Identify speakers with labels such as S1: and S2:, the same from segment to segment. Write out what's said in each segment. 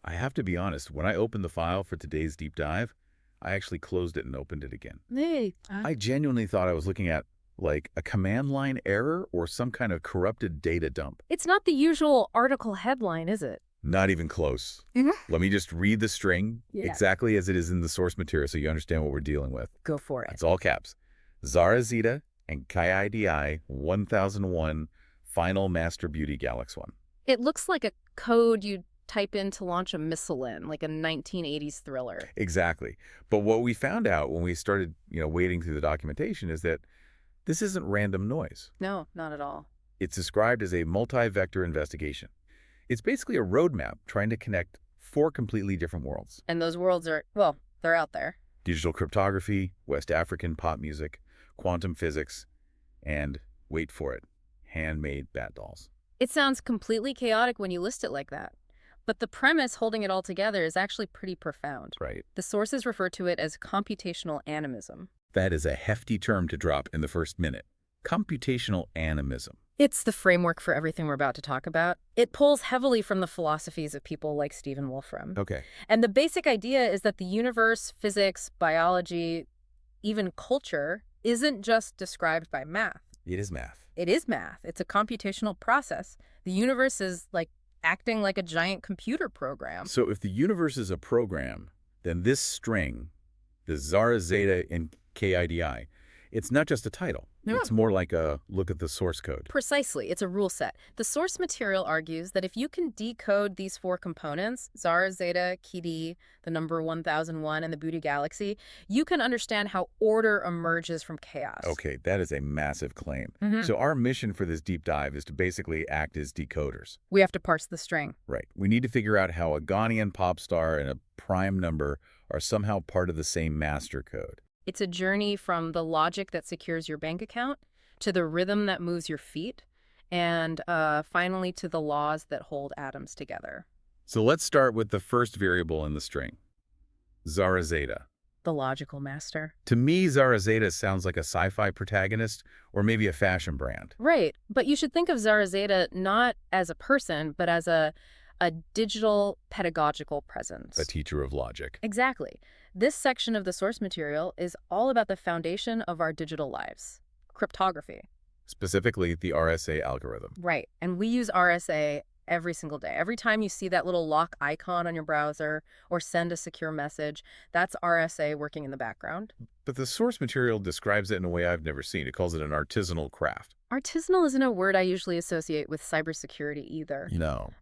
S1: I have to be honest, when I opened the file for today's deep dive, I actually closed it and opened it again.
S2: Hey.
S1: I genuinely thought I was looking at, like, a command line error or some kind of corrupted data dump.
S2: It's not the usual article headline, is it?
S1: Not even close. Let me just read the string exactly as it is in the source material so you understand what we're dealing with.
S2: Go for it.
S1: It's all caps. Zara Zeta and KiDi 1001 Final Master Beauty Galaxy 1.
S2: It looks like a code you'd type in to launch a missile in, like a 1980s thriller.
S1: Exactly. But what we found out when we started, wading through the documentation is that this isn't random noise.
S2: No, not at all.
S1: It's described as a multi-vector investigation. It's basically a roadmap trying to connect 4 completely different worlds.
S2: And those worlds are, well, they're out there.
S1: Digital cryptography, West African pop music, quantum physics, and, wait for it, handmade bat dolls.
S2: It sounds completely chaotic when you list it like that. But the premise holding it all together is actually pretty profound.
S1: Right.
S2: The sources refer to it as computational animism.
S1: That is a hefty term to drop in the first minute. Computational animism.
S2: It's the framework for everything we're about to talk about. It pulls heavily from the philosophies of people like Stephen Wolfram.
S1: Okay.
S2: And the basic idea is that the universe, physics, biology, even culture isn't just described by math.
S1: It is math.
S2: It is math. It's a computational process. The universe is acting like a giant computer program.
S1: So if the universe is a program, then this string, the Zara Zeta and KiDi, it's not just a title.
S2: No.
S1: It's more like a look at the source code.
S2: Precisely. It's a rule set. The source material argues that if you can decode these 4 components, Zara Zeta, KiDi, the number 1001, and the Beauty Galaxy, you can understand how order emerges from chaos.
S1: Okay, that is a massive claim.
S2: Mm-hmm.
S1: So our mission for this deep dive is to basically act as decoders.
S2: We have to parse the string.
S1: Right. We need to figure out how a Ghanaian pop star and a prime number are somehow part of the same master code.
S2: It's a journey from the logic that secures your bank account to the rhythm that moves your feet and finally to the laws that hold atoms together.
S1: So let's start with the first variable in the string, Zara Zeta.
S2: The logical master.
S1: To me, Zara Zeta sounds like a sci-fi protagonist or maybe a fashion brand.
S2: Right, but you should think of Zara Zeta not as a person, but as a digital pedagogical presence.
S1: A teacher of logic.
S2: Exactly. This section of the source material is all about the foundation of our digital lives, cryptography.
S1: Specifically, the RSA algorithm.
S2: Right, and we use RSA every single day. Every time you see that little lock icon on your browser or send a secure message, that's RSA working in the background.
S1: But the source material describes it in a way I've never seen. It calls it an artisanal craft.
S2: Artisanal isn't a word I usually associate with cybersecurity either.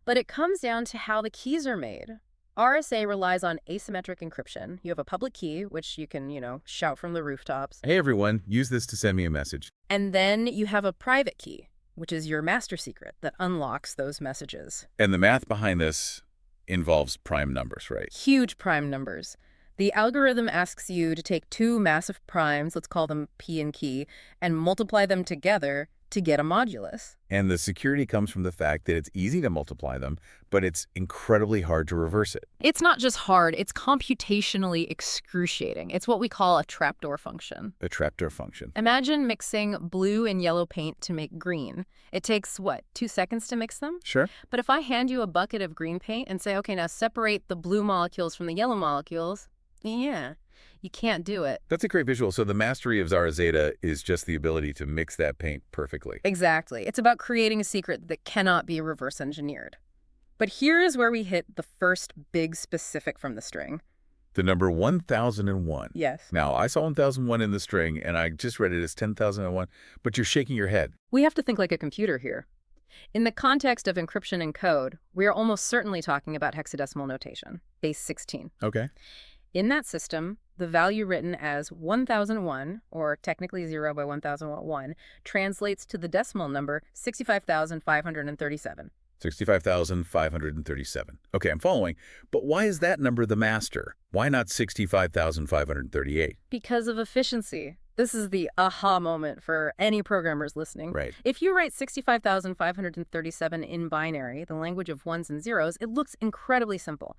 S2: But it comes down to how the keys are made. RSA relies on asymmetric encryption. You have a public key, which you can, shout from the rooftops.
S1: Hey, everyone, use this to send me a message.
S2: And then you have a private key, which is your master secret that unlocks those messages.
S1: And the math behind this involves prime numbers, right?
S2: Huge prime numbers. The algorithm asks you to take 2 massive primes, let's call them P and key, and multiply them together to get a modulus.
S1: And the security comes from the fact that it's easy to multiply them, but it's incredibly hard to reverse it.
S2: It's not just hard, it's computationally excruciating. It's what we call a trapdoor function.
S1: A trapdoor function.
S2: Imagine mixing blue and yellow paint to make green. It takes, 2 seconds to mix them?
S1: Sure.
S2: But if I hand you a bucket of green paint and say, okay, now separate the blue molecules from the yellow molecules, yeah, you can't do it.
S1: That's a great visual. So the mastery of Zara Zeta is just the ability to mix that paint perfectly.
S2: Exactly. It's about creating a secret that cannot be reverse engineered. But here is where we hit the first big specific from the string.
S1: The number 1001.
S2: Yes.
S1: Now, I saw 1001 in the string, and I just read it as 10,001, but you're shaking your head.
S2: We have to think like a computer here. In the context of encryption and code, we are almost certainly talking about hexadecimal notation, base 16.
S1: Okay.
S2: In that system, the value written as 1001, or technically 0 by 1001, translates to the decimal number 65,537.
S1: 65,537. Okay, I'm following. But why is that number the master? Why not 65,538?
S2: Because of efficiency. This is the aha moment for any programmers listening.
S1: Right.
S2: If you write 65,537 in binary, the language of ones and zeros, it looks incredibly simple.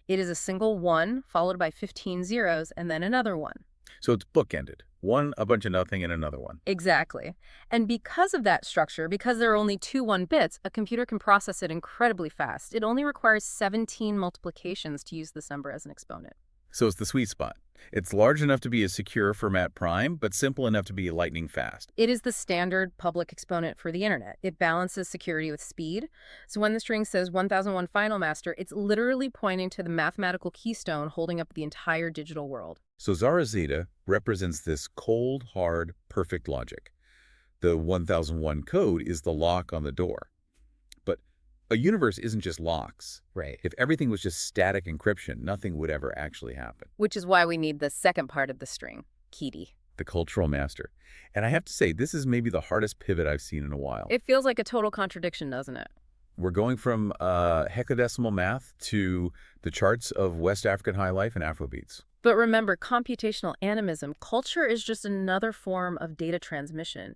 S2: It is a single 1 followed by 15 zeros and then another 1.
S1: So it's bookended. One, a bunch of nothing, and another one.
S2: Exactly. And because of that structure, because there are only two 1 bits, a computer can process it incredibly fast. It only requires 17 multiplications to use this number as an exponent.
S1: So it's the sweet spot. It's large enough to be a secure format prime, but simple enough to be lightning fast.
S2: It is the standard public exponent for the internet. It balances security with speed. So when the string says 1001 final master, it's literally pointing to the mathematical keystone holding up the entire digital world.
S1: So Zara Zeta represents this cold, hard, perfect logic. The 1001 code is the lock on the door. But a universe isn't just locks.
S2: Right.
S1: If everything was just static encryption, nothing would ever actually happen.
S2: Which is why we need the second part of the string, KiDi.
S1: The cultural master. And I have to say, this is maybe the hardest pivot I've seen in a while.
S2: It feels like a total contradiction, doesn't it?
S1: We're going from hexadecimal math to the charts of West African high life and Afrobeats.
S2: But remember, computational animism, culture is just another form of data transmission.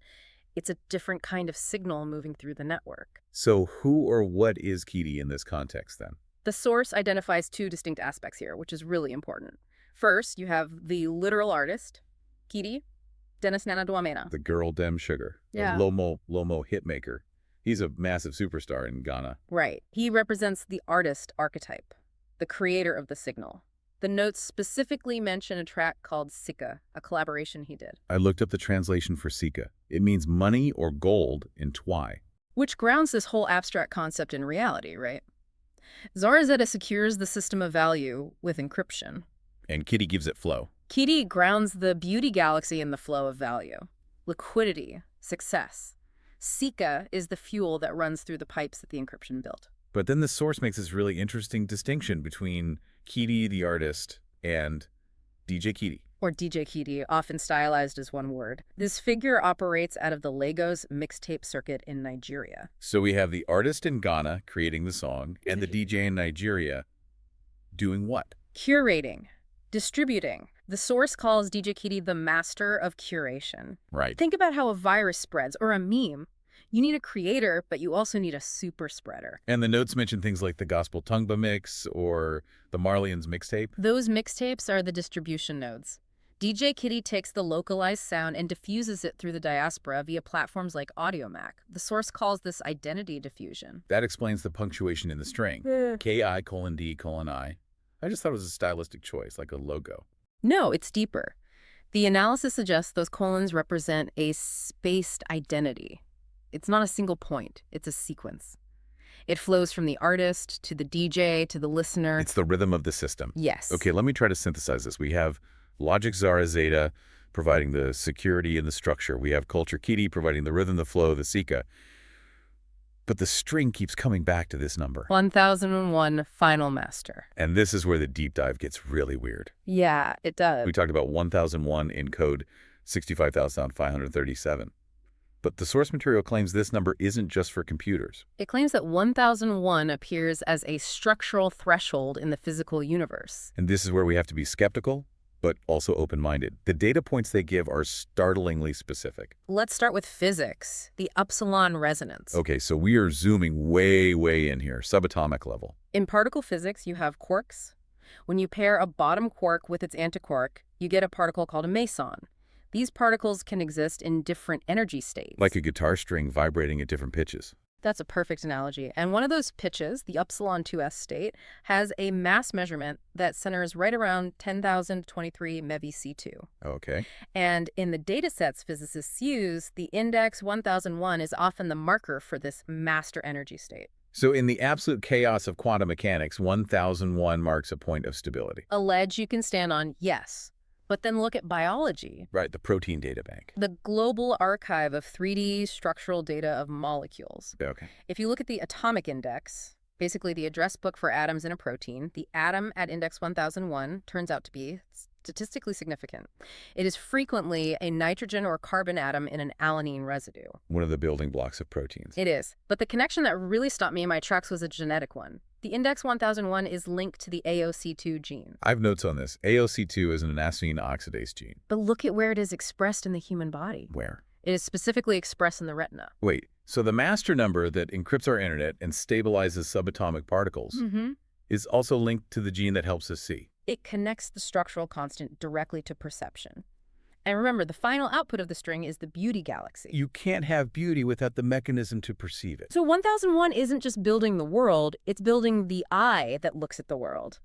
S2: It's a different kind of signal moving through the network.
S1: So who or what is KiDi in this context, then?
S2: The source identifies two distinct aspects here, which is really important. First, you have the literal artist, KiDi, Dennis Nana Dwamena.
S1: The girl Dem Sugar,
S2: Yeah.
S1: the Lomo hitmaker. He's a massive superstar in Ghana.
S2: Right. He represents the artist archetype, the creator of the signal. The notes specifically mention a track called Sika, a collaboration he did.
S1: I looked up the translation for Sika. It means money or gold in Twi.
S2: Which grounds this whole abstract concept in reality, right? Zara Zeta secures the system of value with encryption.
S1: And KiDi gives it flow.
S2: KiDi grounds the beauty galaxy in the flow of value, liquidity, success. Sika is the fuel that runs through the pipes that the encryption built.
S1: But then the source makes this really interesting distinction between KiDi, the artist, and DJ KiDi.
S2: Or DJ KiDi, often stylized as one word. This figure operates out of the Lagos mixtape circuit in Nigeria.
S1: So we have the artist in Ghana creating the song, and the DJ in Nigeria doing what?
S2: Curating, distributing. The source calls DJ KiDi the master of curation.
S1: Right.
S2: Think about how a virus spreads, or a meme. You need a creator, but you also need a super spreader.
S1: And the notes mention things like the Gospel Tungba mix or the Marlians mixtape.
S2: Those mixtapes are the distribution nodes. DJ KiDi takes the localized sound and diffuses it through the diaspora via platforms like AudioMac. The source calls this identity diffusion.
S1: That explains the punctuation in the string. KI:D:I. I just thought it was a stylistic choice, like a logo.
S2: No, it's deeper. The analysis suggests those colons represent a spaced identity. It's not a single point, it's a sequence. It flows from the artist to the DJ to the listener.
S1: It's the rhythm of the system.
S2: Yes.
S1: Okay, let me try to synthesize this. We have logic Zara Zeta providing the security and the structure. We have culture KiDi providing the rhythm, the flow, the Sika. But the string keeps coming back to this number.
S2: 1001 final master.
S1: And this is where the deep dive gets really weird.
S2: Yeah, it does.
S1: We talked about 1001 in code 65,537. But the source material claims this number isn't just for computers.
S2: It claims that 1001 appears as a structural threshold in the physical universe.
S1: And this is where we have to be skeptical, but also open-minded. The data points they give are startlingly specific.
S2: Let's start with physics, the upsilon resonance.
S1: Okay, so we are zooming way, way in here, subatomic level.
S2: In particle physics, you have quarks. When you pair a bottom quark with its antiquark, you get a particle called a meson. These particles can exist in different energy states.
S1: Like a guitar string vibrating at different pitches.
S2: That's a perfect analogy. And one of those pitches, the upsilon 2s state, has a mass measurement that centers right around 10,023 MeV-C2.
S1: Okay.
S2: And in the datasets physicists use, the index 1001 is often the marker for this master energy state.
S1: So in the absolute chaos of quantum mechanics, 1001 marks a point of stability.
S2: A ledge you can stand on, yes. But then look at biology.
S1: Right, the protein data bank.
S2: The global archive of 3D structural data of molecules.
S1: Okay.
S2: If you look at the atomic index, basically the address book for atoms in a protein, the atom at index 1001 turns out to be statistically significant. It is frequently a nitrogen or carbon atom in an alanine residue.
S1: One of the building blocks of proteins.
S2: It is. But the connection that really stopped me in my tracks was a genetic one. The index 1001 is linked to the AOC2 gene.
S1: I have notes on this. AOC2 is an adenosine oxidase gene.
S2: But look at where it is expressed in the human body.
S1: Where?
S2: It is specifically expressed in the retina.
S1: Wait, so the master number that encrypts our internet and stabilizes subatomic particles is also linked to the gene that helps us see.
S2: It connects the structural constant directly to perception. And remember, the final output of the string is the beauty galaxy.
S1: You can't have beauty without the mechanism to perceive it.
S2: So 1001 isn't just building the world, it's building the eye that looks at the world.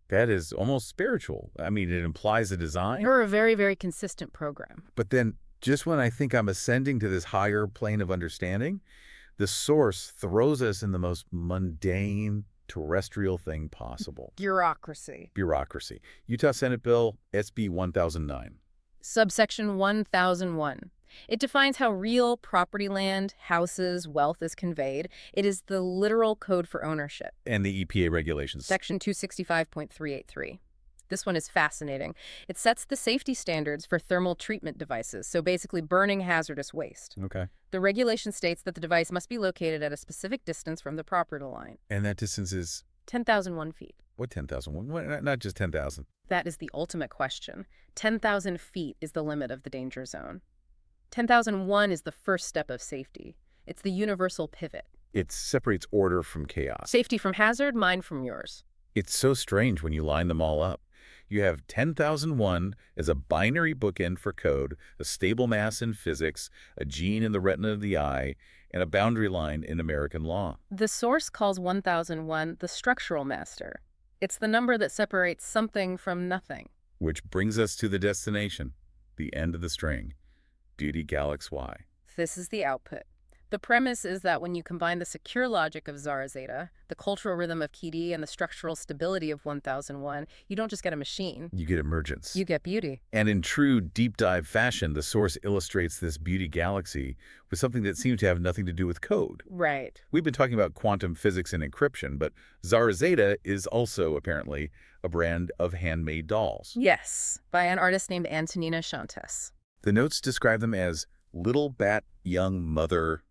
S1: That is almost spiritual. I mean, it implies a design.
S2: You're a very, very consistent program.
S1: But then, just when I think I'm ascending to this higher plane of understanding, the source throws us in the most mundane, terrestrial thing possible.
S2: Bureaucracy.
S1: Bureaucracy. Utah Senate Bill SB 1009.
S2: Subsection 1001. It defines how real property land, houses, wealth is conveyed. It is the literal code for ownership.
S1: And the EPA regulations.
S2: Section 265.383. This one is fascinating. It sets the safety standards for thermal treatment devices, so basically burning hazardous waste.
S1: Okay.
S2: The regulation states that the device must be located at a specific distance from the property line.
S1: And that distance is
S2: 10,001 feet.
S1: what, 10,000? Not just 10,000.
S2: That is the ultimate question. 10,000 feet is the limit of the danger zone. 10,001 is the first step of safety. It's the universal pivot.
S1: It separates order from chaos.
S2: Safety from hazard, mine from yours.
S1: It's so strange when you line them all up. You have 10,001 as a binary bookend for code, a stable mass in physics, a gene in the retina of the eye, and a boundary line in American law.
S2: The source calls 1001 the structural master. It's the number that separates something from nothing.
S1: Which brings us to the destination, the end of the string, Beauty Galaxy Y.
S2: This is the output. The premise is that when you combine the secure logic of Zara Zeta, the cultural rhythm of KiDi, and the structural stability of 1001, you don't just get a machine.
S1: You get emergence.
S2: You get beauty.
S1: And in true deep dive fashion, the source illustrates this beauty galaxy with something that seems to have nothing to do with code.
S2: Right.
S1: We've been talking about quantum physics and encryption, but Zara Zeta is also apparently a brand of handmade dolls.
S2: Yes, by an artist named Antonina Shantes.
S1: The notes describe them as little bat young mother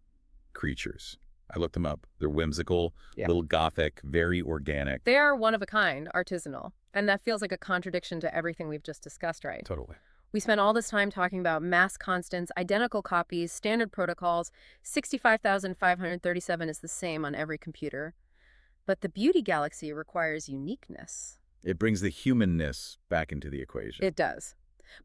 S1: creatures. I looked them up. They're whimsical, little gothic, very organic.
S2: They are one of a kind, artisanal. And that feels like a contradiction to everything we've just discussed, right?
S1: Totally.
S2: We spent all this time talking about mass constants, identical copies, standard protocols. 65,537 is the same on every computer. But the beauty galaxy requires uniqueness.
S1: It brings the humanness back into the equation.
S2: It does.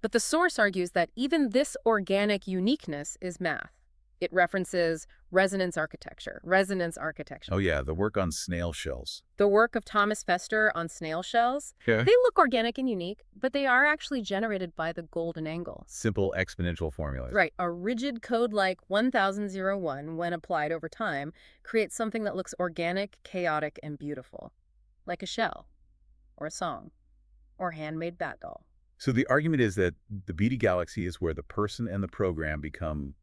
S2: But the source argues that even this organic uniqueness is math. It references resonance architecture.
S1: Oh yeah, the work on snail shells.
S2: The work of Thomas Fester on snail shells.
S1: Yeah.
S2: They look organic and unique, but they are actually generated by the golden angle.
S1: Simple exponential formulas.
S2: Right. A rigid code like 1001, when applied over time, creates something that looks organic, chaotic, and beautiful. Like a shell, or a song, or a handmade bat doll.
S1: So the argument is that the beauty galaxy is where the person and the program become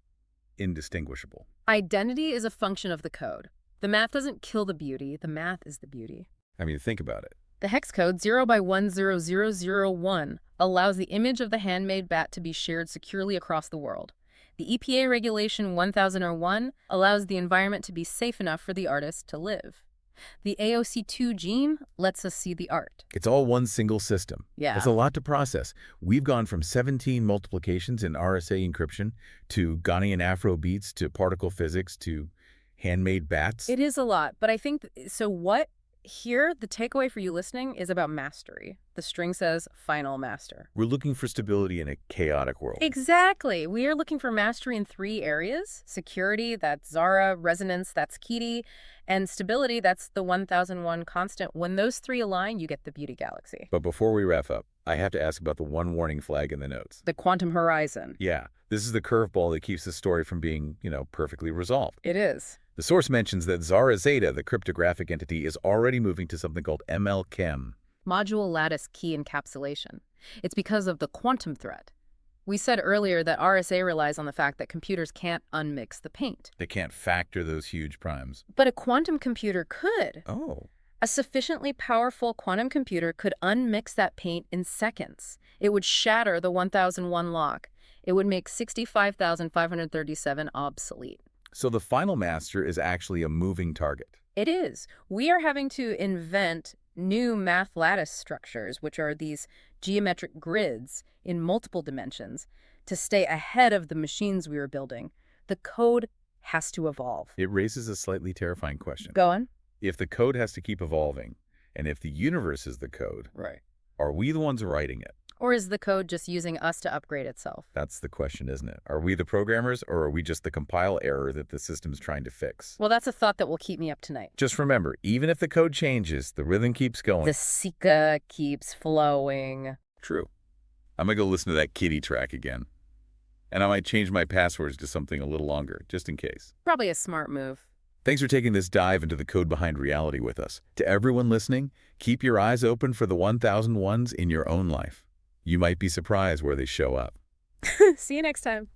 S1: indistinguishable.
S2: Identity is a function of the code. The math doesn't kill the beauty, the math is the beauty.
S1: I mean, think about it.
S2: The hex code 0 by 10001 allows the image of the handmade bat to be shared securely across the world. The EPA regulation 1001 allows the environment to be safe enough for the artist to live. The AOC2 gene lets us see the art.
S1: It's all one single system.
S2: Yeah.
S1: It's a lot to process. We've gone from 17 multiplications in RSA encryption to Ghanaian Afro beats to particle physics to handmade bats.
S2: It is a lot, but I think, so what here, the takeaway for you listening is about mastery. The string says final master.
S1: We're looking for stability in a chaotic world.
S2: Exactly. We are looking for mastery in 3 areas. Security, that's Zara. Resonance, that's KiDi. And stability, that's the 1001 constant. When those 3 align, you get the beauty galaxy.
S1: But before we wrap up, I have to ask about the one warning flag in the notes.
S2: The quantum horizon.
S1: Yeah, this is the curveball that keeps the story from being, perfectly resolved.
S2: It is.
S1: The source mentions that Zara Zeta, the cryptographic entity, is already moving to something called ML-Chem.
S2: Module lattice key encapsulation. It's because of the quantum threat. We said earlier that RSA relies on the fact that computers can't unmix the paint.
S1: They can't factor those huge primes.
S2: But a quantum computer could.
S1: Oh.
S2: A sufficiently powerful quantum computer could unmix that paint in seconds. It would shatter the 1001 lock. It would make 65,537 obsolete.
S1: So the final master is actually a moving target.
S2: It is. We are having to invent new math lattice structures, which are these geometric grids in multiple dimensions, to stay ahead of the machines we were building. The code has to evolve.
S1: It raises a slightly terrifying question.
S2: Go on.
S1: If the code has to keep evolving, and if the universe is the code,
S2: Right.
S1: Are we the ones writing it?
S2: Or is the code just using us to upgrade itself?
S1: That's the question, isn't it? Are we the programmers, or are we just the compile error that the system's trying to fix?
S2: Well, that's a thought that will keep me up tonight.
S1: Just remember, even if the code changes, the rhythm keeps going.
S2: The Sika keeps flowing.
S1: True. I'm going to go listen to that KiDi track again. And I might change my passwords to something a little longer, just in case.
S2: Probably a smart move.
S1: Thanks for taking this dive into the code behind reality with us. To everyone listening, keep your eyes open for the 1001s in your own life. You might be surprised where they show up.
S2: See you next time.